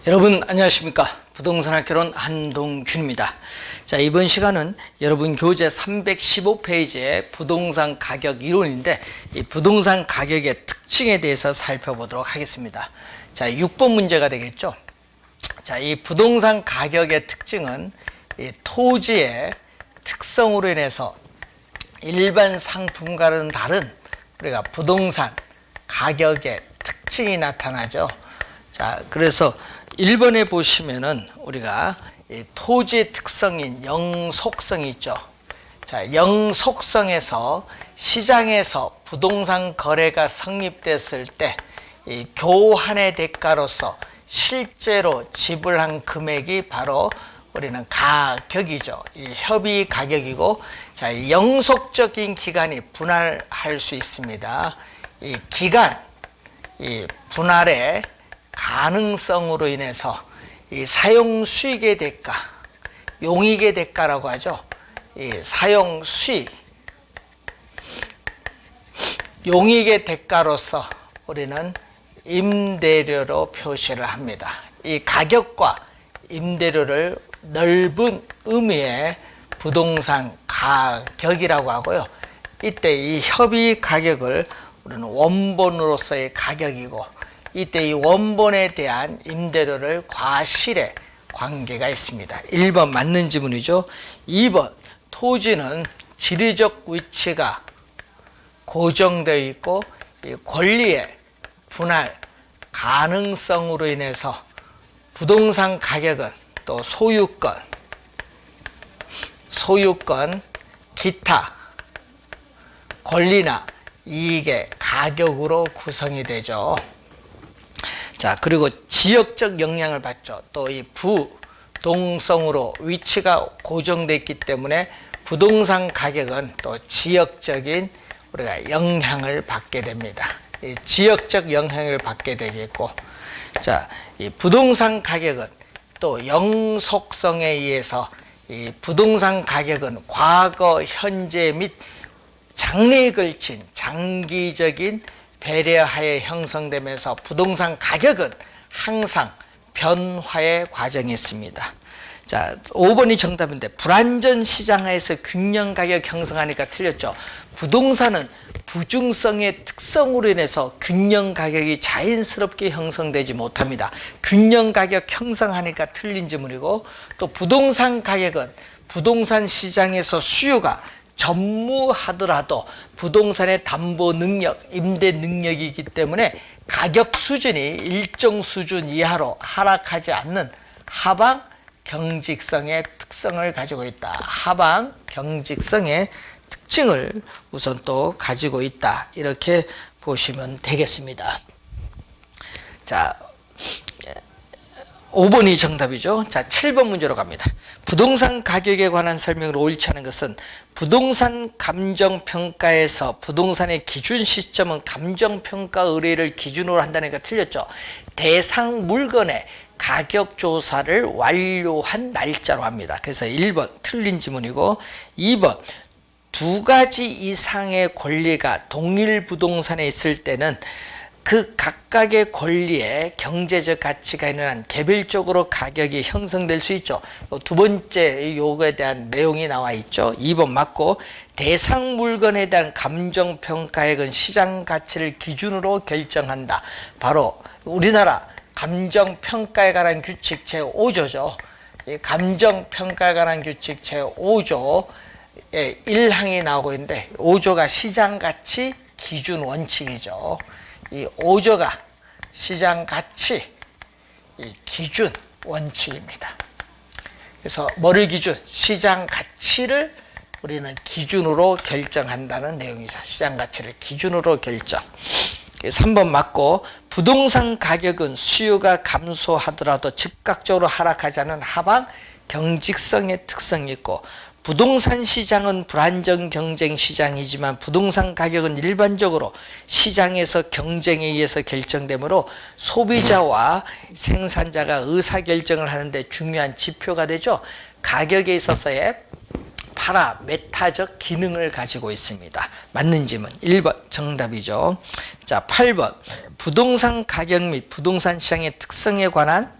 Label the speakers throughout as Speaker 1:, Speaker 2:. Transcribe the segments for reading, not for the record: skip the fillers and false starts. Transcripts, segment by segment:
Speaker 1: 여러분 안녕하십니까? 부동산학개론 한동균입니다. 자, 이번 시간은 여러분 교재 315페이지의 부동산 가격 이론인데 이 부동산 가격의 특징에 대해서 살펴보도록 하겠습니다. 자, 6번 문제가 되겠죠. 자, 이 부동산 가격의 특징은 이 토지의 특성으로 인해서 일반 상품과는 다른 우리가 부동산 가격의 특징이 나타나죠. 자, 그래서 1번에 보시면은 우리가 이 토지의 특성인 영속성이 있죠. 자, 영속성에서 시장에서 부동산 거래가 성립됐을 때 이 교환의 대가로서 실제로 지불한 금액이 바로 우리는 가격이죠. 이 협의 가격이고, 자, 이 영속적인 기간이 분할할 수 있습니다. 이 기간, 이 분할의 가능성으로 인해서 이 사용 수익의 대가, 용익의 대가라고 하죠. 이 사용 수익, 용익의 대가로서 우리는 임대료로 표시를 합니다. 이 가격과 임대료를 넓은 의미의 부동산 가격이라고 하고요. 이때 이 협의 가격을 우리는 원본으로서의 가격이고, 이때 이 원본에 대한 임대료를 과실의 관계가 있습니다. 1번 맞는 지문이죠. 2번 토지는 지리적 위치가 고정되어 있고 이 권리의 분할 가능성으로 인해서 부동산 가격은 또 소유권, 기타 권리나 이익의 가격으로 구성이 되죠. 자, 그리고 지역적 영향을 받죠. 또 이 부동성으로 위치가 고정되어 있기 때문에 부동산 가격은 또 지역적인 우리가 영향을 받게 됩니다. 이 지역적 영향을 받게 되겠고, 자, 이 부동산 가격은 또 영속성에 의해서 이 부동산 가격은 과거, 현재 및 장래에 걸친 장기적인 배려하에 형성되면서 부동산 가격은 항상 변화의 과정이 있습니다. 자, 5번이 정답인데 불안전 시장하에서 균형 가격 형성하니까 틀렸죠. 부동산은 부중성의 특성으로 인해서 균형 가격이 자연스럽게 형성되지 못합니다. 균형 가격 형성하니까 틀린 지문이고, 또 부동산 가격은 부동산 시장에서 수요가 전무하더라도 부동산의 담보 능력, 임대 능력이 있기 때문에 가격 수준이 일정 수준 이하로 하락하지 않는 하방 경직성의 특성을 가지고 있다. 하방 경직성의 특징을 우선 또 가지고 있다. 이렇게 보시면 되겠습니다. 자, 5번이 정답이죠. 자, 7번 문제로 갑니다. 부동산 가격에 관한 설명을 옳지 않은 것은 부동산 감정평가에서 부동산의 기준 시점은 감정평가 의뢰를 기준으로 한다는 게 틀렸죠. 대상 물건의 가격 조사를 완료한 날짜로 합니다. 그래서 1번 틀린 지문이고, 2번 두 가지 이상의 권리가 동일 부동산에 있을 때는 그 각각의 권리에 경제적 가치가 있는 한 개별적으로 가격이 형성될 수 있죠. 두 번째 요거에 대한 내용이 나와 있죠. 2번 맞고, 대상 물건에 대한 감정평가액은 시장 가치를 기준으로 결정한다. 바로 우리나라 감정평가에 관한 규칙 제5조죠. 이 감정평가에 관한 규칙 제5조 1항이 나오고 있는데, 5조가 시장가치 기준 원칙이죠. 이 5조가 시장가치 기준 원칙입니다. 그래서 뭐를 기준? 시장가치를 우리는 기준으로 결정한다는 내용이죠. 시장가치를 기준으로 결정. 3번 맞고, 부동산 가격은 수요가 감소하더라도 즉각적으로 하락하지 않은 하방 경직성의 특성이 있고, 부동산 시장은 불안정 경쟁 시장이지만 부동산 가격은 일반적으로 시장에서 경쟁에 의해서 결정되므로 소비자와 생산자가 의사결정을 하는데 중요한 지표가 되죠. 가격에 있어서의 파라메타적 기능을 가지고 있습니다. 맞는 질문 1번 정답이죠. 자, 8번 부동산 가격 및 부동산 시장의 특성에 관한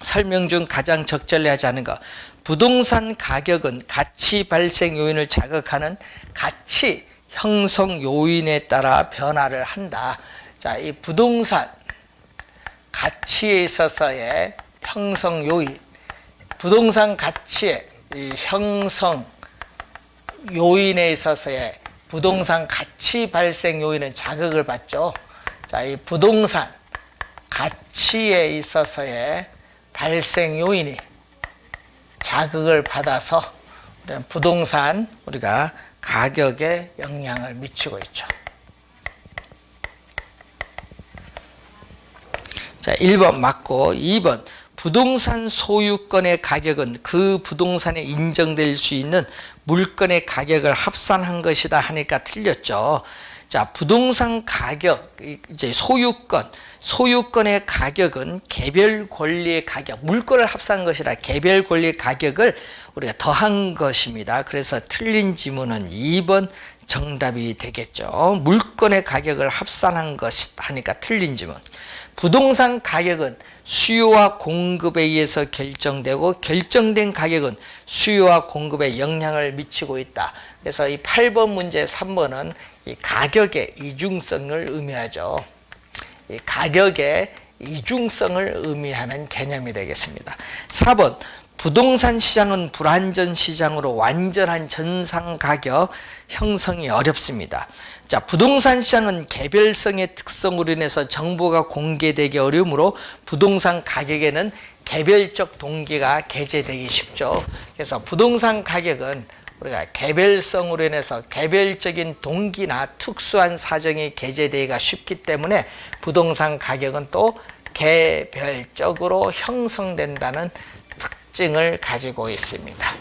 Speaker 1: 설명 중 가장 적절하지 않은 것. 부동산 가격은 가치 발생 요인을 자극하는 가치 형성 요인에 따라 변화를 한다. 자, 이 부동산 가치에 있어서의 형성 요인, 부동산 가치의 이 형성 요인에 있어서의 부동산 가치 발생 요인은 자극을 받죠. 자, 이 부동산 가치에 있어서의 발생 요인이 자극을 받아서 부동산 우리가 가격에 영향을 미치고 있죠. 자, 1번 맞고 2번 부동산 소유권의 가격은 그 부동산에 인정될 수 있는 물건의 가격을 합산한 것이다 하니까 틀렸죠. 자, 부동산 가격, 이제 소유권의 가격은 개별 권리의 가격, 물건을 합산한 것이라 개별 권리의 가격을 우리가 더한 것입니다. 그래서 틀린 지문은 2번 정답이 되겠죠. 물건의 가격을 합산한 것 하니까 틀린 지문. 부동산 가격은 수요와 공급에 의해서 결정되고 결정된 가격은 수요와 공급에 영향을 미치고 있다. 그래서 이 8번 문제 3번은 이 가격의 이중성을 의미하죠. 이 가격의 이중성을 의미하는 개념이 되겠습니다. 4번 부동산 시장은 불안전 시장으로 완전한 전상 가격 형성이 어렵습니다. 자, 부동산 시장은 개별성의 특성으로 인해서 정보가 공개되기 어려우므로 부동산 가격에는 개별적 동기가 게재되기 쉽죠. 그래서 부동산 가격은 우리가 개별성으로 인해서 개별적인 동기나 특수한 사정이 게재되기가 쉽기 때문에 부동산 가격은 또 개별적으로 형성된다는 특징을 가지고 있습니다.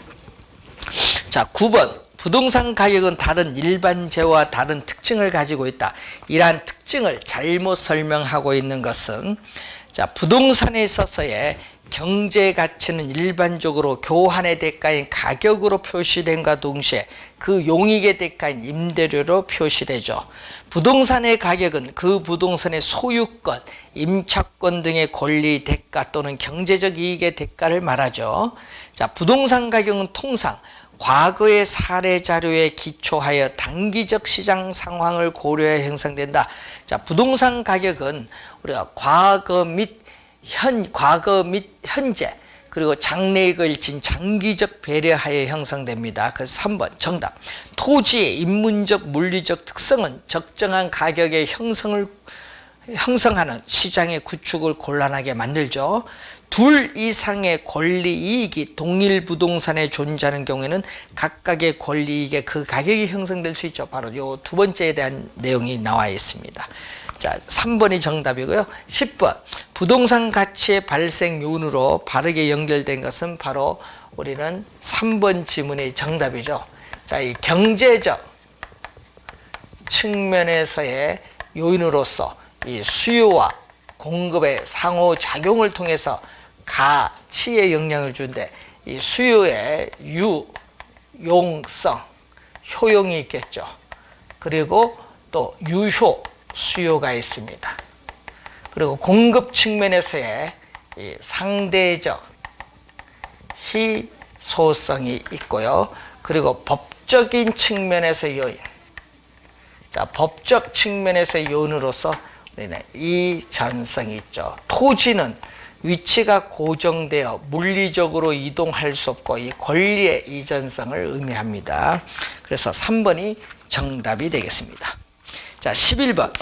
Speaker 1: 자, 9번 부동산 가격은 다른 일반재와 다른 특징을 가지고 있다. 이러한 특징을 잘못 설명하고 있는 것은 자, 부동산에 있어서의 경제 가치는 일반적으로 교환의 대가인 가격으로 표시된과 동시에 그 용익의 대가인 임대료로 표시되죠. 부동산의 가격은 그 부동산의 소유권, 임차권 등의 권리 대가 또는 경제적 이익의 대가를 말하죠. 자, 부동산 가격은 통상 과거의 사례 자료에 기초하여 단기적 시장 상황을 고려해 형성된다. 자, 부동산 가격은 우리가 과거 및 현재 그리고 장래익을 진 장기적 배려하에 형성됩니다. 그래서 3번 정답. 토지의 인문적 물리적 특성은 적정한 가격의 형성하는 시장의 구축을 곤란하게 만들죠. 둘 이상의 권리 이익이 동일 부동산에 존재하는 경우에는 각각의 권리 이익에 그 가격이 형성될 수 있죠. 바로 요 두 번째에 대한 내용이 나와 있습니다. 자, 3번이 정답이고요. 10번 부동산 가치의 발생 요인으로 바르게 연결된 것은 바로 우리는 3번 지문의 정답이죠. 자, 이 경제적 측면에서의 요인으로서 이 수요와 공급의 상호작용을 통해서 가치에 영향을 주는데 이 수요의 유용성, 효용이 있겠죠. 그리고 또 유효, 수요가 있습니다. 그리고 공급 측면에서의 이 상대적 희소성이 있고요. 그리고 법적인 측면에서의 요인. 자, 법적 측면에서의 요인으로서 우리는 이전성이 있죠. 토지는 위치가 고정되어 물리적으로 이동할 수 없고 이 권리의 이전성을 의미합니다. 그래서 3번이 정답이 되겠습니다. 자, 11번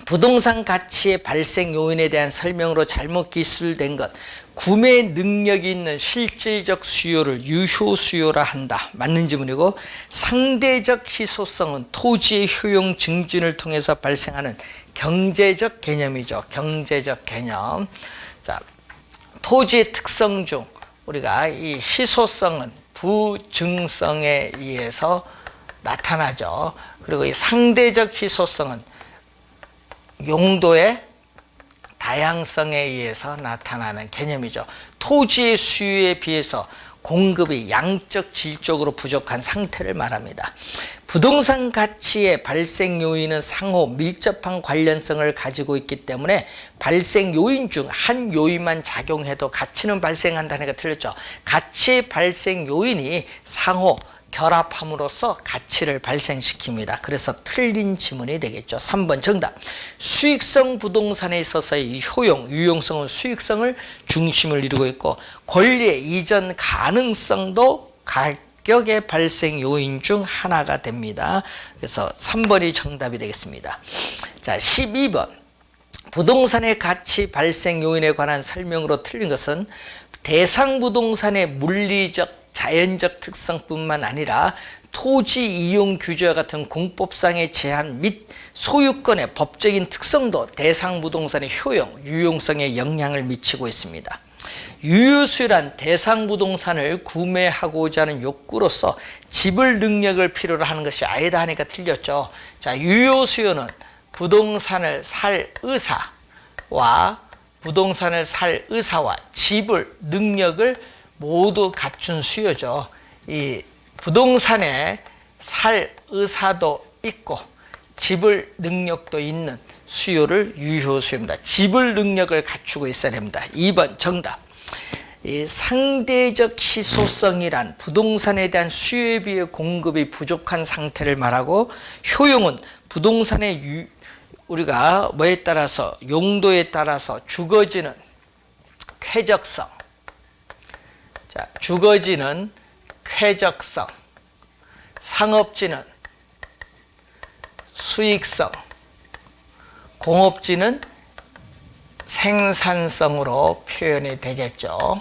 Speaker 1: 부동산 가치의 발생 요인에 대한 설명으로 잘못 기술된 것. 구매 능력이 있는 실질적 수요를 유효 수요라 한다. 맞는 지문이고, 상대적 희소성은 토지의 효용 증진을 통해서 발생하는 경제적 개념이죠. 경제적 개념. 자, 토지의 특성 중 우리가 이 희소성은 부증성에 의해서 나타나죠. 그리고 이 상대적 희소성은 용도의 다양성에 의해서 나타나는 개념이죠. 토지의 수요에 비해서 공급이 양적 질적으로 부족한 상태를 말합니다. 부동산 가치의 발생 요인은 상호 밀접한 관련성을 가지고 있기 때문에 발생 요인 중 한 요인만 작용해도 가치는 발생한다는 게 틀렸죠. 가치 발생 요인이 상호 결합함으로써 가치를 발생시킵니다. 그래서 틀린 지문이 되겠죠. 3번 정답. 수익성 부동산에 있어서의 효용, 유용성은 수익성을 중심을 이루고 있고 권리의 이전 가능성도 가격의 발생 요인 중 하나가 됩니다. 그래서 3번이 정답이 되겠습니다. 자, 12번. 부동산의 가치 발생 요인에 관한 설명으로 틀린 것은 대상 부동산의 물리적 자연적 특성뿐만 아니라 토지 이용 규제와 같은 공법상의 제한 및 소유권의 법적인 특성도 대상 부동산의 효용, 유용성에 영향을 미치고 있습니다. 유효수요란 대상 부동산을 구매하고자 하는 욕구로서 지불 능력을 필요로 하는 것이 아니다 하니까 틀렸죠. 자, 유효수요는 부동산을 살 의사와 지불 능력을 모두 갖춘 수요죠. 이 부동산에 살 의사도 있고 지불 능력도 있는 수요를 유효수요입니다. 지불 능력을 갖추고 있어야 됩니다. 2번 정답. 이 상대적 희소성이란 부동산에 대한 수요에 비해 공급이 부족한 상태를 말하고 효용은 부동산의 우리가 뭐에 따라서 용도에 따라서 주거지는 쾌적성, 자, 주거지는 쾌적성, 상업지는 수익성, 공업지는 생산성으로 표현이 되겠죠.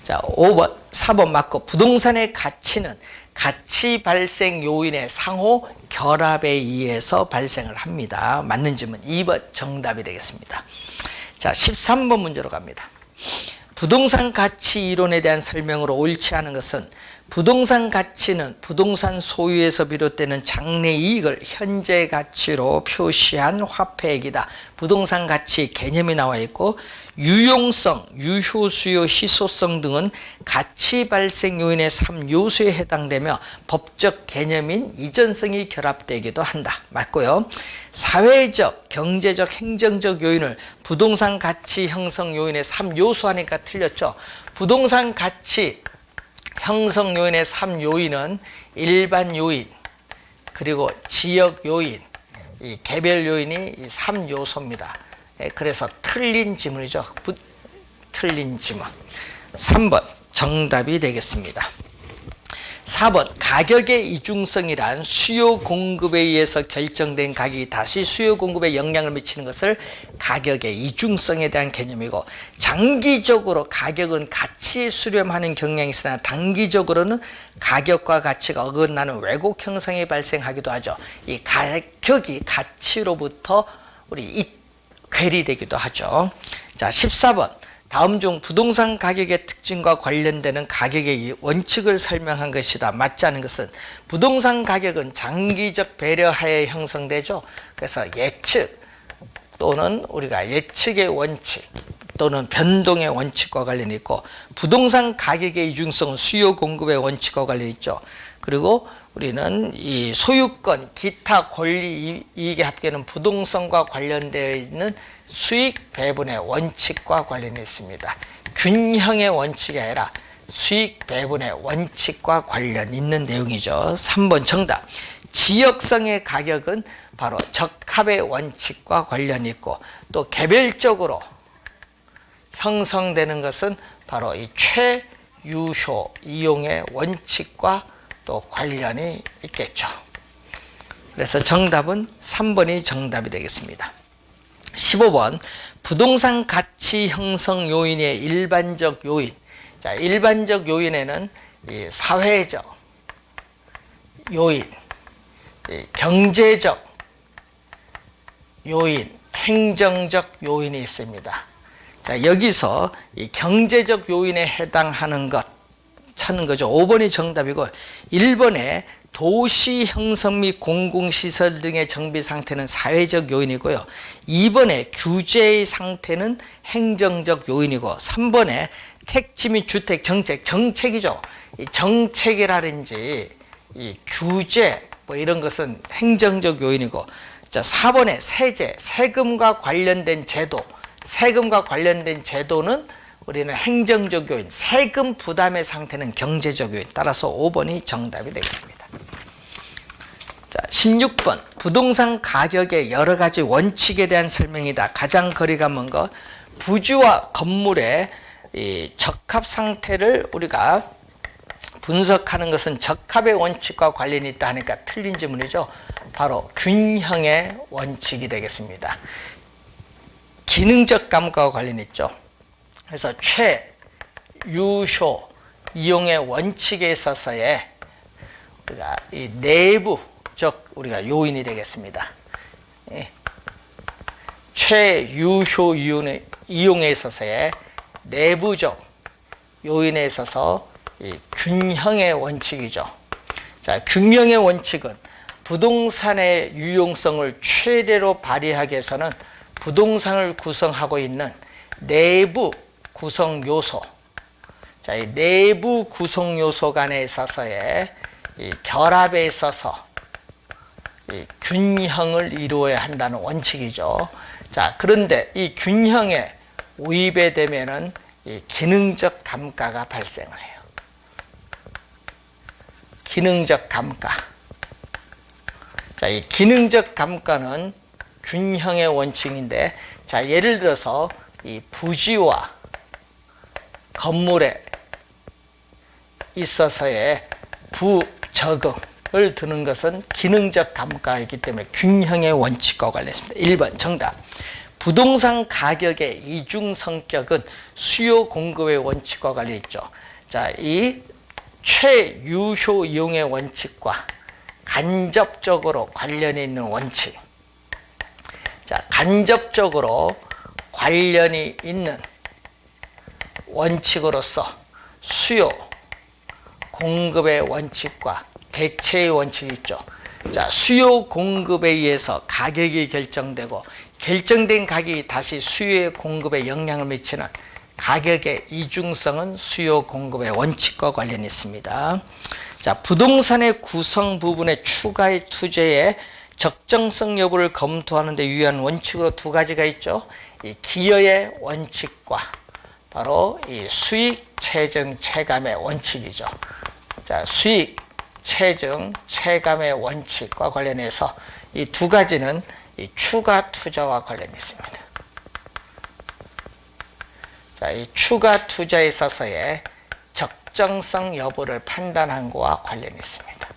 Speaker 1: 자, 5번, 4번 맞고 부동산의 가치는 가치 발생 요인의 상호 결합에 의해서 발생을 합니다. 맞는 질문 2번 정답이 되겠습니다. 자, 13번 문제로 갑니다. 부동산 가치 이론에 대한 설명으로 옳지 않은 것은 부동산 가치는 부동산 소유에서 비롯되는 장래 이익을 현재 가치로 표시한 화폐액이다. 부동산 가치 개념이 나와 있고 유용성, 유효수요, 희소성 등은 가치 발생 요인의 3요소에 해당되며 법적 개념인 이전성이 결합되기도 한다. 맞고요. 사회적, 경제적, 행정적 요인을 부동산 가치 형성 요인의 3요소 하니까 틀렸죠. 부동산 가치 형성 요인의 3요인은 일반 요인, 그리고 지역 요인, 이 개별 요인이 3요소입니다. 그래서 틀린 지문이죠. 틀린 지문. 3번 정답이 되겠습니다. 4번 가격의 이중성이란 수요 공급에 의해서 결정된 가격이 다시 수요 공급에 영향을 미치는 것을 가격의 이중성에 대한 개념이고, 장기적으로 가격은 가치에 수렴하는 경향이 있으나 단기적으로는 가격과 가치가 어긋나는 왜곡 현상이 발생하기도 하죠. 이 가격이 가치로부터 우리 괴리되기도 하죠. 자, 14번 다음 중 부동산 가격의 특징과 관련되는 가격의 원칙을 설명한 것이다. 맞지 않은 것은 부동산 가격은 장기적 배려하에 형성되죠. 그래서 예측 또는 우리가 예측의 원칙 또는 변동의 원칙과 관련이 있고, 부동산 가격의 이중성은 수요 공급의 원칙과 관련이 있죠. 그리고 우리는 이 소유권, 기타 권리 이익의 합계는 부동산과 관련되어 있는 수익 배분의 원칙과 관련이 있습니다. 균형의 원칙이 아니라 수익 배분의 원칙과 관련 있는 내용이죠. 3번 정답. 지역성의 가격은 바로 적합의 원칙과 관련이 있고, 또 개별적으로 형성되는 것은 바로 이 최유효 이용의 원칙과 또 관련이 있겠죠. 그래서 정답은 3번이 정답이 되겠습니다. 15번 부동산 가치 형성 요인의 일반적 요인. 자, 일반적 요인에는 이 사회적 요인, 이 경제적 요인, 행정적 요인이 있습니다. 자, 여기서 이 경제적 요인에 해당하는 것 찾는 거죠. 5번이 정답이고, 1번에 도시 형성 및 공공시설 등의 정비 상태는 사회적 요인이고요. 2번에 규제의 상태는 행정적 요인이고, 3번에 택지 및 주택 정책이죠. 이 정책이라든지 이 규제 뭐 이런 것은 행정적 요인이고, 자 4번에 세금과 관련된 제도는 우리는 행정적 요인, 세금 부담의 상태는 경제적 요인. 따라서 5번이 정답이 되겠습니다. 자 16번 부동산 가격의 여러 가지 원칙에 대한 설명이다. 가장 거리가 먼 것, 부지와 건물의 이 적합 상태를 우리가 분석하는 것은 적합의 원칙과 관련이 있다 하니까 틀린 지문이죠. 바로 균형의 원칙이 되겠습니다. 기능적 감가와 관련이 있죠. 그래서 최유효 이용의 원칙에 있어서의 우리가 이 내부적 우리가 요인이 되겠습니다. 최유효 이용에 있어서의 내부적 요인에 있어서 이 균형의 원칙이죠. 자, 균형의 원칙은 부동산의 유용성을 최대로 발휘하기 위해서는 부동산을 구성하고 있는 내부 구성 요소, 자, 이 내부 구성 요소 간에 있어서의 이 결합에 있어서 이 균형을 이루어야 한다는 원칙이죠. 자, 그런데 이 균형에 오입에 되면은 이 기능적 감가가 발생을 해요. 기능적 감가. 자, 이 기능적 감가는 균형의 원칙인데, 자, 예를 들어서 이 부지와 건물에 있어서의 부적응을 드는 것은 기능적 감가이기 때문에 균형의 원칙과 관련했습니다. 1번 정답. 부동산 가격의 이중 성격은 수요 공급의 원칙과 관련이 있죠. 자, 이 최유효 이용의 원칙과 간접적으로 관련이 있는 원칙. 자, 간접적으로 관련이 있는 원칙으로서 수요 공급의 원칙과 대체의 원칙이 있죠. 자, 수요 공급에 의해서 가격이 결정되고, 결정된 가격이 다시 수요의 공급에 영향을 미치는 가격의 이중성은 수요 공급의 원칙과 관련이 있습니다. 자, 부동산의 구성 부분의 추가의 투자의 적정성 여부를 검토하는 데 유의하는 원칙으로 두 가지가 있죠. 이 기여의 원칙과 바로 이 수익 체증 체감의 원칙이죠. 자, 수익 체증 체감의 원칙과 관련해서 이 두 가지는 이 추가 투자와 관련이 있습니다. 자, 이 추가 투자에 있어서의 적정성 여부를 판단한 것과 관련이 있습니다.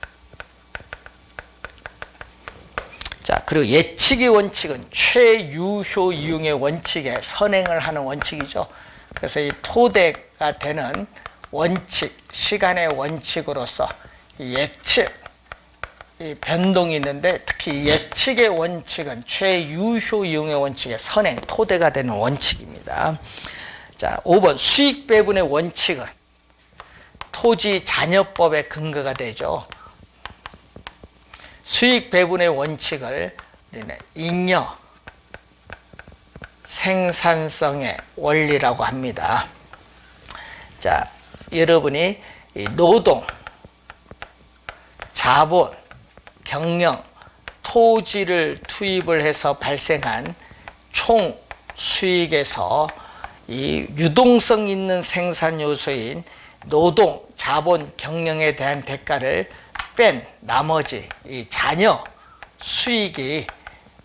Speaker 1: 자, 그리고 예측의 원칙은 최유효 이용의 원칙에 선행을 하는 원칙이죠. 그래서 이 토대가 되는 원칙, 시간의 원칙으로서 이 예측, 이 변동이 있는데, 특히 예측의 원칙은 최유효 이용의 원칙의 선행, 토대가 되는 원칙입니다. 자, 5번 수익 배분의 원칙은 토지 잔여법의 근거가 되죠. 수익 배분의 원칙을 우리는 잉여 생산성의 원리라고 합니다. 자, 여러분이 이 노동, 자본, 경영, 토지를 투입을 해서 발생한 총 수익에서 이 유동성 있는 생산 요소인 노동, 자본, 경영에 대한 대가를 뺀 나머지 이 잔여 수익이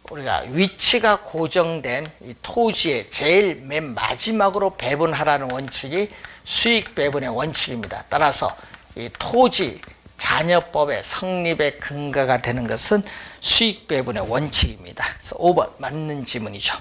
Speaker 1: 우리가 위치가 고정된 이 토지의 제일 맨 마지막으로 배분하라는 원칙이 수익 배분의 원칙입니다. 따라서 이 토지 잔여법의 성립의 근거가 되는 것은 수익 배분의 원칙입니다. 그래서 5번 맞는 지문이죠.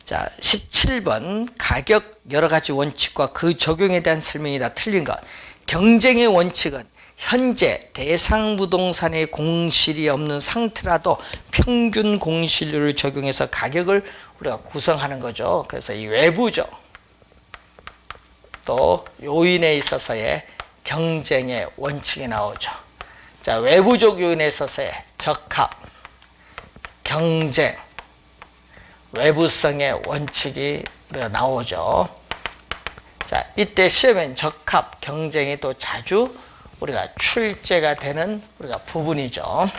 Speaker 1: 자, 17번 가격 여러 가지 원칙과 그 적용에 대한 설명이다. 틀린 것. 경쟁의 원칙은 현재 대상 부동산의 공실이 없는 상태라도 평균 공실률을 적용해서 가격을 우리가 구성하는 거죠. 그래서 이 외부적 또 요인에 있어서의 경쟁의 원칙이 나오죠. 자, 외부적 요인에 있어서의 적합, 경쟁, 외부성의 원칙이 우리가 나오죠. 자, 자, 이때 시험엔 적합, 경쟁이 또 자주 우리가 출제가 되는 우리가 부분이죠.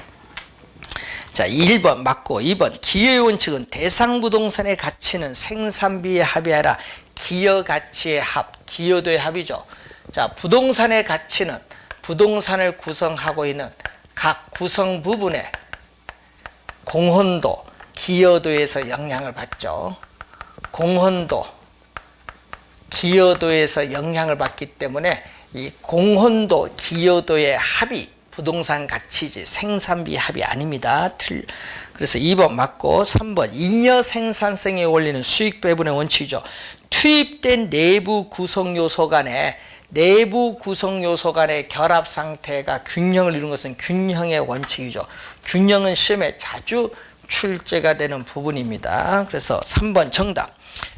Speaker 1: 자, 1번 맞고 2번 기여의 원칙은 대상 부동산의 가치는 생산비의 합이 아니라 기여 가치의 합, 기여도의 합이죠. 자, 부동산의 가치는 부동산을 구성하고 있는 각 구성 부분의 공헌도, 기여도에서 영향을 받죠. 공헌도, 기여도에서 영향을 받기 때문에 이 공헌도, 기여도의 합이 부동산 가치지 생산비 합이 아닙니다. 그래서 2번 맞고 3번 잉여 생산성의 원리는 수익 배분의 원칙이죠. 투입된 내부 구성 요소 간의 결합 상태가 균형을 이루는 것은 균형의 원칙이죠. 균형은 시험에 자주 출제가 되는 부분입니다. 그래서 3번 정답.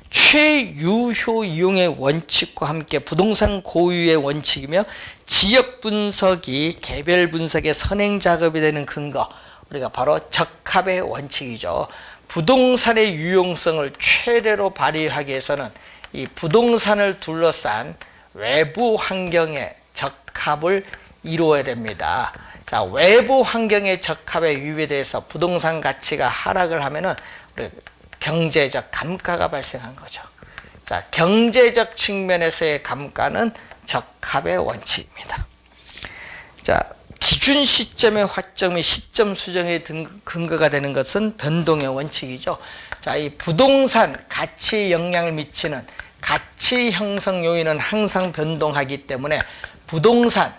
Speaker 1: 최유효 이용의 원칙과 함께 부동산 고유의 원칙이며 지역 분석이 개별 분석의 선행 작업이 되는 근거, 우리가 바로 적합의 원칙이죠. 부동산의 유용성을 최대로 발휘하기 위해서는 이 부동산을 둘러싼 외부 환경의 적합을 이루어야 됩니다. 자, 외부 환경의 적합에 위배돼서 부동산 가치가 하락을 하면은 경제적 감가가 발생한 거죠. 자, 경제적 측면에서의 감가는 적합의 원칙입니다. 자, 기준 시점의 화점이 시점 수정의 근거가 되는 것은 변동의 원칙이죠. 자, 이 부동산 가치에 영향을 미치는 가치 형성 요인은 항상 변동하기 때문에 부동산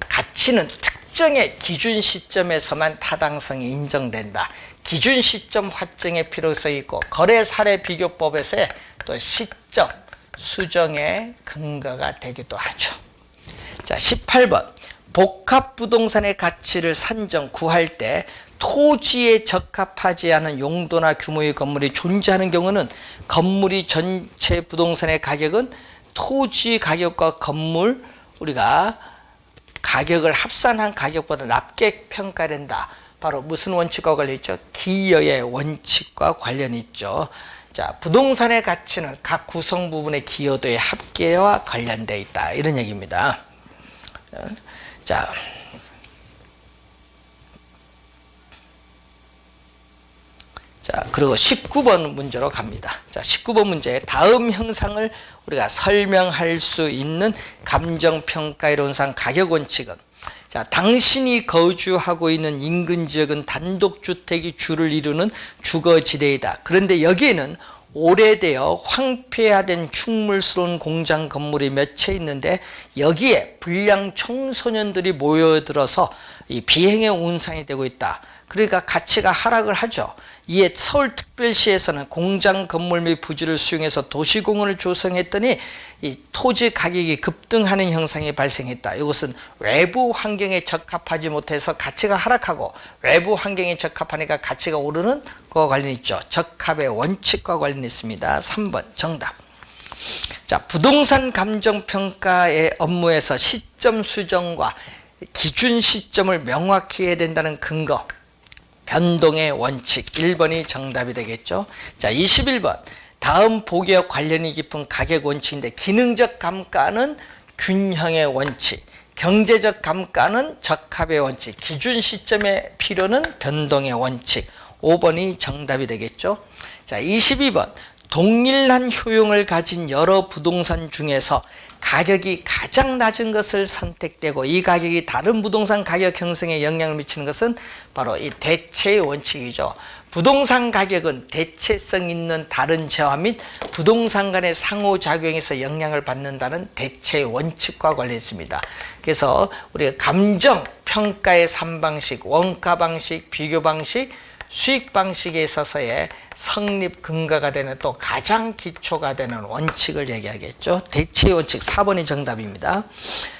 Speaker 1: 가치는 특정의 기준 시점에서만 타당성이 인정된다. 기준 시점 확정의 필요성이 있고 거래 사례 비교법에서의 또 시점 수정의 근거가 되기도 하죠. 자, 18번 복합 부동산의 가치를 산정 구할 때 토지에 적합하지 않은 용도나 규모의 건물이 존재하는 경우는 건물이 전체 부동산의 가격은 토지 가격과 건물 우리가 가격을 합산한 가격보다 낮게 평가된다. 바로 무슨 원칙과 관련이 있죠? 기여의 원칙과 관련이 있죠. 자, 부동산의 가치는 각 구성 부분의 기여도의 합계와 관련되어 있다. 이런 얘기입니다. 자, 그리고 19번 문제로 갑니다. 자, 19번 문제 다음 형상을 우리가 설명할 수 있는 감정평가이론상 가격원칙은 자, 당신이 거주하고 있는 인근 지역은 단독주택이 주를 이루는 주거지대이다. 그런데 여기에는 오래되어 황폐화된 흉물스러운 공장 건물이 몇 채 있는데 여기에 불량 청소년들이 모여들어서 이 비행의 온상이 되고 있다. 그러니까 가치가 하락을 하죠. 이에 서울특별시에서는 공장 건물 및 부지를 수용해서 도시공원을 조성했더니 이 토지 가격이 급등하는 현상이 발생했다. 이것은 외부 환경에 적합하지 못해서 가치가 하락하고 외부 환경에 적합하니까 가치가 오르는 것과 관련이 있죠. 적합의 원칙과 관련이 있습니다. 3번 정답. 자, 부동산 감정평가의 업무에서 시점 수정과 기준 시점을 명확히 해야 된다는 근거, 변동의 원칙 1번이 정답이 되겠죠. 자, 21번 다음 보기와 관련이 깊은 가격 원칙인데 기능적 감가는 균형의 원칙, 경제적 감가는 적합의 원칙, 기준 시점의 필요는 변동의 원칙 5번이 정답이 되겠죠. 자, 22번 동일한 효용을 가진 여러 부동산 중에서 가격이 가장 낮은 것을 선택되고 이 가격이 다른 부동산 가격 형성에 영향을 미치는 것은 바로 이 대체의 원칙이죠. 부동산 가격은 대체성 있는 다른 재화 및 부동산 간의 상호작용에서 영향을 받는다는 대체의 원칙과 관련있습니다. 그래서 우리가 감정평가의 3방식, 원가방식, 비교방식, 수익 방식에 있어서의 성립 근거가 되는 또 가장 기초가 되는 원칙을 얘기하겠죠. 대체의 원칙 4번이 정답입니다.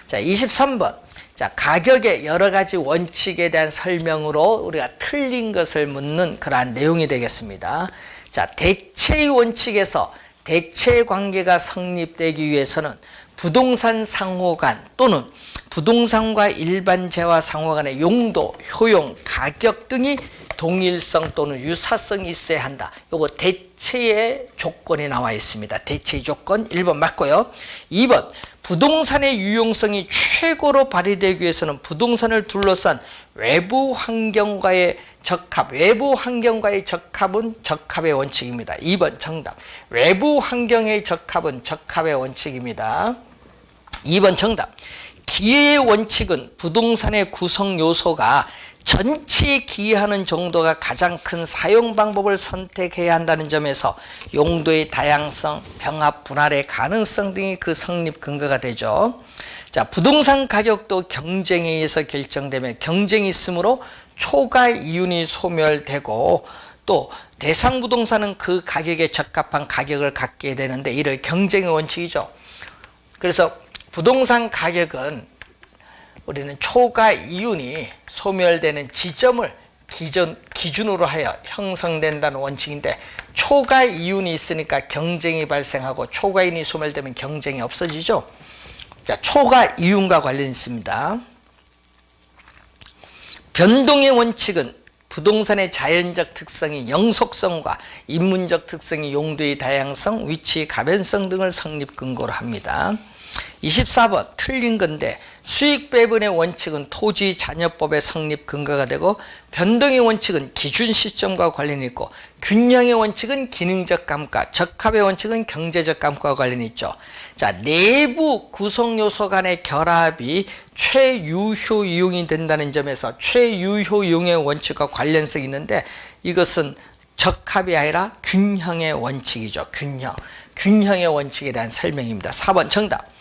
Speaker 1: 자, 23번. 자, 가격의 여러 가지 원칙에 대한 설명으로 우리가 틀린 것을 묻는 그러한 내용이 되겠습니다. 자, 대체의 원칙에서 대체 관계가 성립되기 위해서는 부동산 상호 간 또는 부동산과 일반 재화 상호 간의 용도, 효용, 가격 등이 동일성 또는 유사성이 있어야 한다. 요거 대체의 조건이 나와 있습니다. 대체의 조건 1번 맞고요. 2번 부동산의 유용성이 최고로 발휘되기 위해서는 부동산을 둘러싼 외부 환경과의 적합, 외부 환경과의 적합은 적합의 원칙입니다. 2번 정답. 외부 환경의 적합은 적합의 원칙입니다. 2번 정답. 기회의 원칙은 부동산의 구성 요소가 전체에 기여하는 정도가 가장 큰 사용 방법을 선택해야 한다는 점에서 용도의 다양성, 병합, 분할의 가능성 등이 그 성립 근거가 되죠. 자, 부동산 가격도 경쟁에 의해서 결정되며 경쟁이 있으므로 초과 이윤이 소멸되고 또 대상 부동산은 그 가격에 적합한 가격을 갖게 되는데 이를 경쟁의 원칙이죠. 그래서 부동산 가격은 우리는 초과 이윤이 소멸되는 지점을 기준으로 하여 형성된다는 원칙인데 초과 이윤이 있으니까 경쟁이 발생하고 초과 이윤이 소멸되면 경쟁이 없어지죠. 자, 초과 이윤과 관련 있습니다. 변동의 원칙은 부동산의 자연적 특성이 영속성과 인문적 특성이 용도의 다양성, 위치의 가변성 등을 성립 근거로 합니다. 24번 틀린 건데 수익 배분의 원칙은 토지 잔여법의 성립 근거가 되고 변동의 원칙은 기준 시점과 관련이 있고 균형의 원칙은 기능적 감가, 적합의 원칙은 경제적 감가와 관련이 있죠. 자, 내부 구성 요소 간의 결합이 최유효 이용이 된다는 점에서 최유효 이용의 원칙과 관련성이 있는데 이것은 적합이 아니라 균형의 원칙이죠. 균형의 원칙에 대한 설명입니다. 4번 정답.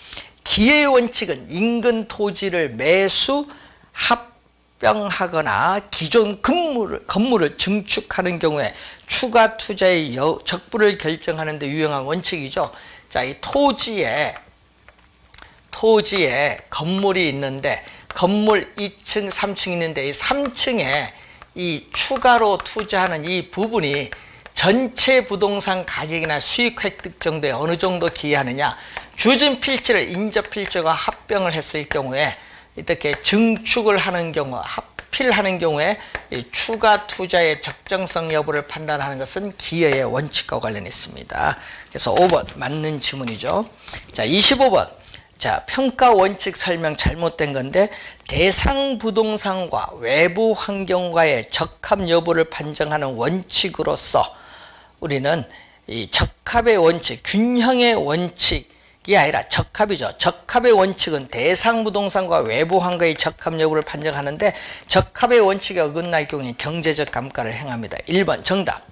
Speaker 1: 기회의 원칙은 인근 토지를 매수 합병하거나 기존 건물을 증축하는 경우에 추가 투자의 적부를 결정하는 데 유용한 원칙이죠. 자, 이 토지에 건물이 있는데 건물 2층, 3층 있는데 이 3층에 이 추가로 투자하는 이 부분이 전체 부동산 가격이나 수익 획득 정도에 어느 정도 기여하느냐. 주진 필지를 인접 필지와 합병을 했을 경우에 이렇게 증축을 하는 경우, 합필하는 경우에 이 추가 투자의 적정성 여부를 판단하는 것은 기여의 원칙과 관련이 있습니다. 그래서 5번 맞는 지문이죠. 자, 25번. 자, 평가 원칙 설명 잘못된 건데 대상 부동산과 외부 환경과의 적합 여부를 판정하는 원칙으로서 우리는 이 적합의 원칙, 균형의 원칙이 아니라 적합이죠. 적합의 원칙은 대상 부동산과 외부 환경의 적합 여부를 판정하는데 적합의 원칙에 어긋날 경우에 경제적 감가를 행합니다. 1번 정답.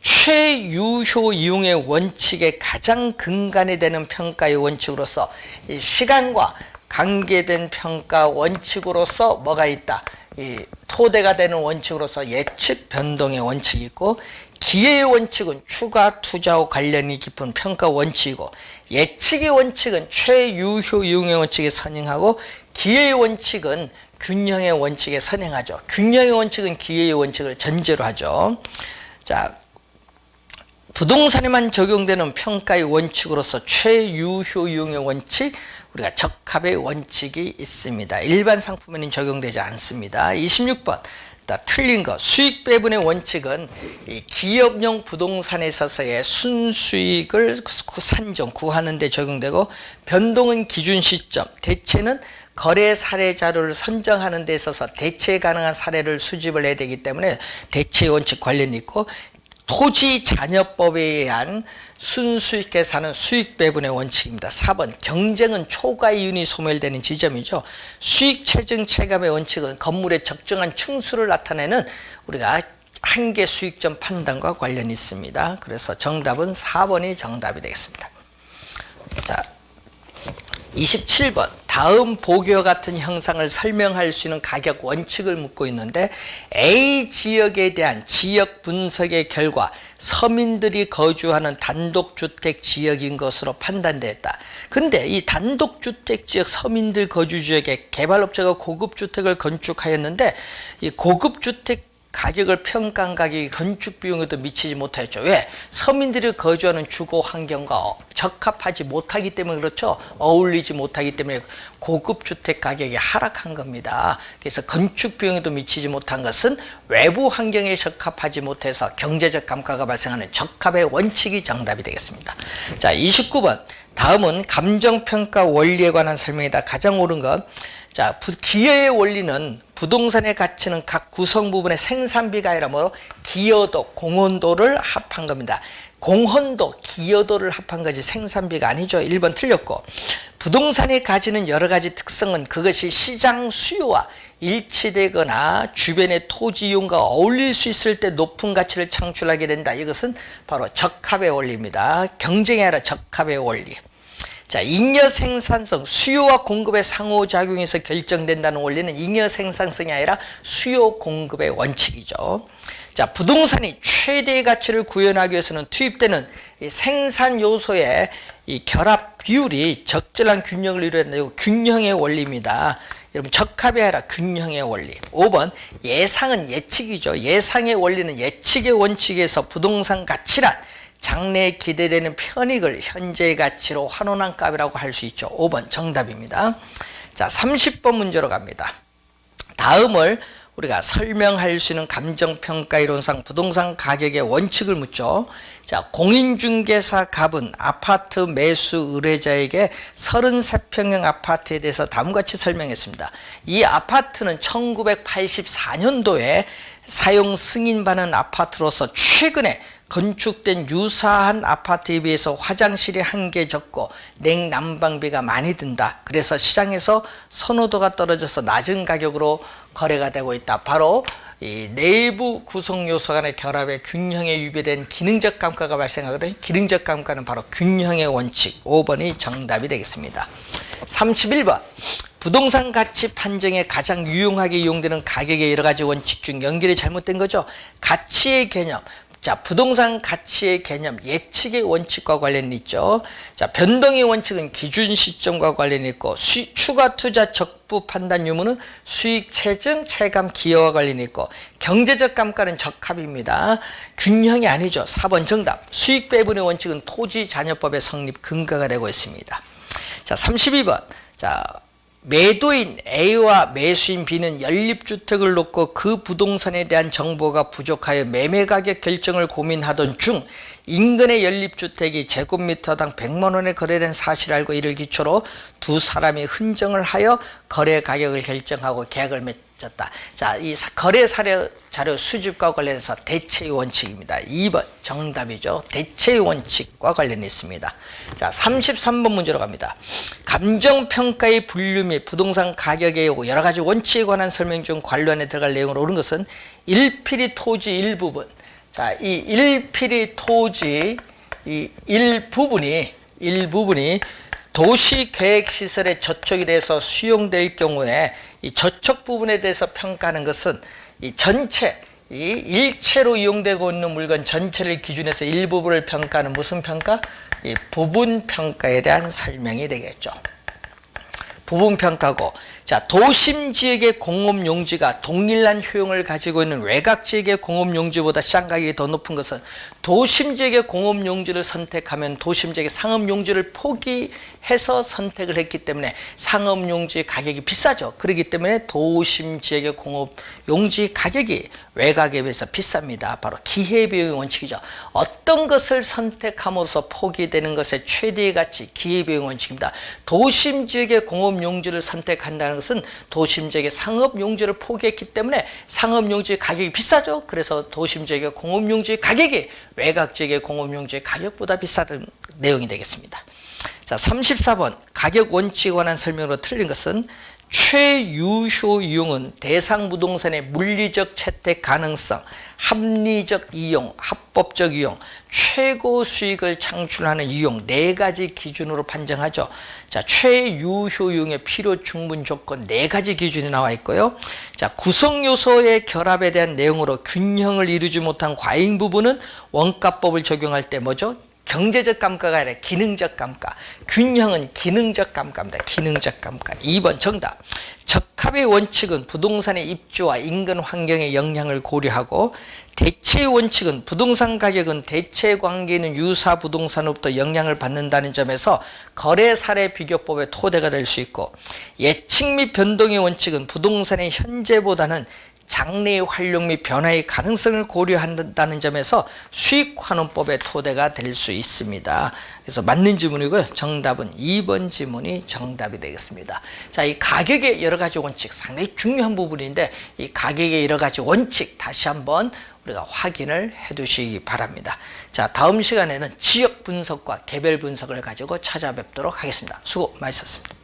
Speaker 1: 최유효 이용의 원칙의 가장 근간이 되는 평가의 원칙으로서 이 시간과 관계된 평가 원칙으로서 뭐가 있다? 이 토대가 되는 원칙으로서 예측 변동의 원칙이 있고 기회의 원칙은 추가 투자와 관련이 깊은 평가 원칙이고 예측의 원칙은 최유효 이용의 원칙에 선행하고 기회의 원칙은 균형의 원칙에 선행하죠. 균형의 원칙은 기회의 원칙을 전제로 하죠. 자, 부동산에만 적용되는 평가의 원칙으로서 최유효 이용의 원칙, 우리가 적합의 원칙이 있습니다. 일반 상품에는 적용되지 않습니다. 26번 틀린 거. 수익 배분의 원칙은 이 기업용 부동산에 있어서의 순수익을 산정, 구하는 데 적용되고 변동은 기준 시점, 대체는 거래 사례 자료를 선정하는 데 있어서 대체 가능한 사례를 수집을 해야 되기 때문에 대체 원칙 관련이 있고 토지 잔여법에 의한 순수익 계산은 수익 배분의 원칙입니다. 4번 경쟁은 초과 이윤이 소멸되는 지점이죠. 수익 체증 체감의 원칙은 건물의 적정한 층수를 나타내는 우리가 한계 수익점 판단과 관련이 있습니다. 그래서 정답은 4번이 정답이 되겠습니다. 자, 27번 다음 보기와 같은 형상을 설명할 수 있는 가격 원칙을 묻고 있는데 A 지역에 대한 지역 분석의 결과 서민들이 거주하는 단독주택 지역인 것으로 판단되었다. 근데 이 단독주택 지역 서민들 거주 지역에 개발업체가 고급주택을 건축하였는데 이 고급주택 가격을 평가한 가격이 건축 비용에도 미치지 못하였죠. 왜? 서민들이 거주하는 주거 환경과 적합하지 못하기 때문에 그렇죠. 어울리지 못하기 때문에 고급 주택 가격이 하락한 겁니다. 그래서 건축 비용에도 미치지 못한 것은 외부 환경에 적합하지 못해서 경제적 감가가 발생하는 적합의 원칙이 정답이 되겠습니다. 자, 29번. 다음은 감정평가 원리에 관한 설명이다. 가장 옳은 것. 자, 기여의 원리는 부동산의 가치는 각 구성 부분의 생산비가 아니라 뭐 기여도, 공헌도를 합한 겁니다. 공헌도, 기여도를 합한 것이 생산비가 아니죠. 1번 틀렸고, 부동산이 가지는 여러 가지 특성은 그것이 시장 수요와 일치되거나 주변의 토지 이용과 어울릴 수 있을 때 높은 가치를 창출하게 된다. 이것은 바로 적합의 원리입니다. 경쟁이 아니라 적합의 원리. 자, 잉여 생산성, 수요와 공급의 상호작용에서 결정된다는 원리는 잉여 생산성이 아니라 수요 공급의 원칙이죠. 자, 부동산이 최대의 가치를 구현하기 위해서는 투입되는 이 생산 요소의 이 결합 비율이 적절한 균형을 이루어야 된다. 균형의 원리입니다. 여러분, 적합이 아니라 균형의 원리. 5번, 예상은 예측이죠. 예상의 원리는 예측의 원칙에서 부동산 가치란 장래에 기대되는 편익을 현재의 가치로 환원한 값이라고 할 수 있죠. 5번 정답입니다. 자, 30번 문제로 갑니다. 다음을 우리가 설명할 수 있는 감정평가 이론상 부동산 가격의 원칙을 묻죠. 자, 공인중개사 갑은 아파트 매수 의뢰자에게 33평형 아파트에 대해서 다음과 같이 설명했습니다. 이 아파트는 1984년도에 사용 승인받은 아파트로서 최근에 건축된 유사한 아파트에 비해서 화장실이 한 개 적고 냉난방비가 많이 든다. 그래서 시장에서 선호도가 떨어져서 낮은 가격으로 거래가 되고 있다. 바로 이 내부 구성 요소 간의 결합에 균형에 위배된 기능적 감가가 발생하거든요. 기능적 감가는 바로 균형의 원칙. 5번이 정답이 되겠습니다. 31번. 부동산 가치 판정에 가장 유용하게 이용되는 가격의 여러 가지 원칙 중 연결이 잘못된 거죠. 가치의 개념. 자, 부동산 가치의 개념, 예측의 원칙과 관련이 있죠. 자, 변동의 원칙은 기준 시점과 관련이 있고, 추가 투자 적부 판단 유무는 수익 체증, 체감 기여와 관련이 있고, 경제적 감가는 적합입니다. 균형이 아니죠. 4번 정답. 수익 배분의 원칙은 토지 잔여법의 성립 근거가 되고 있습니다. 자, 32번. 자, 매도인 A와 매수인 B는 연립주택을 놓고 그 부동산에 대한 정보가 부족하여 매매가격 결정을 고민하던 중 인근의 연립주택이 제곱미터당 100만 원에 거래된 사실을 알고 이를 기초로 두 사람이 흥정을 하여 거래 가격을 결정하고 계약을 맺었다. 자, 이 거래 자료 수집과 관련해서 대체의 원칙입니다. 2번 정답이죠. 대체의 원칙과 관련이 있습니다. 자, 33번 문제로 갑니다. 감정평가의 분류 및 부동산 가격의 여러 가지 원칙에 관한 설명 중 관련에 들어갈 내용으로 옳은 것은 일필이 토지 일부분. 자, 이 일필이 토지 이 일부분이 도시계획시설의 저촉에 대해서 수용될 경우에 이 저촉 부분에 대해서 평가하는 것은 이 전체, 이 일체로 이용되고 있는 물건 전체를 기준해서 일부분을 평가하는 무슨 평가? 이 부분 평가에 대한 설명이 되겠죠. 부분 평가고, 자, 도심 지역의 공업 용지가 동일한 효용을 가지고 있는 외곽 지역의 공업 용지보다 시장 가격이 더 높은 것은 도심 지역의 공업 용지를 선택하면 도심 지역의 상업 용지를 포기해서 선택을 했기 때문에 상업 용지 가격이 비싸죠. 그렇기 때문에 도심 지역의 공업 용지 가격이 외곽에 비해서 비쌉니다. 바로 기회비용의 원칙이죠. 어떤 것을 선택함으로써 포기되는 것의 최대의 가치, 기회비용 원칙입니다. 도심 지역의 공업 용지를 선택한다는 것은 도심 지역의 상업 용지를 포기했기 때문에 상업 용지 가격이 비싸죠. 그래서 도심 지역의 공업 용지 가격이 외곽 지역의 공업 용지 가격보다 비싼 내용이 되겠습니다. 자, 34번 가격 원칙에 관한 설명으로 틀린 것은 최유효 이용은 대상 부동산의 물리적 채택 가능성, 합리적 이용, 합법적 이용, 최고 수익을 창출하는 이용 네 가지 기준으로 판정하죠. 자, 최유효 이용의 필요 충분 조건 네 가지 기준이 나와 있고요. 자, 구성 요소의 결합에 대한 내용으로 균형을 이루지 못한 과잉 부분은 원가법을 적용할 때 뭐죠? 경제적 감가가 아니라 기능적 감가. 균형은 기능적 감가입니다. 기능적 감가. 2번 정답. 적합의 원칙은 부동산의 입주와 인근 환경의 영향을 고려하고, 대체의 원칙은 부동산 가격은 대체 관계에 있는 유사 부동산으로부터 영향을 받는다는 점에서 거래 사례 비교법의 토대가 될 수 있고, 예측 및 변동의 원칙은 부동산의 현재보다는 장래의 활용 및 변화의 가능성을 고려한다는 점에서 수익환원법의 토대가 될 수 있습니다. 그래서 맞는 지문이고요. 정답은 2번 지문이 정답이 되겠습니다. 자, 이 가격의 여러 가지 원칙 상당히 중요한 부분인데, 이 가격의 여러 가지 원칙 다시 한번 우리가 확인을 해 두시기 바랍니다. 자, 다음 시간에는 지역 분석과 개별 분석을 가지고 찾아뵙도록 하겠습니다. 수고 많으셨습니다.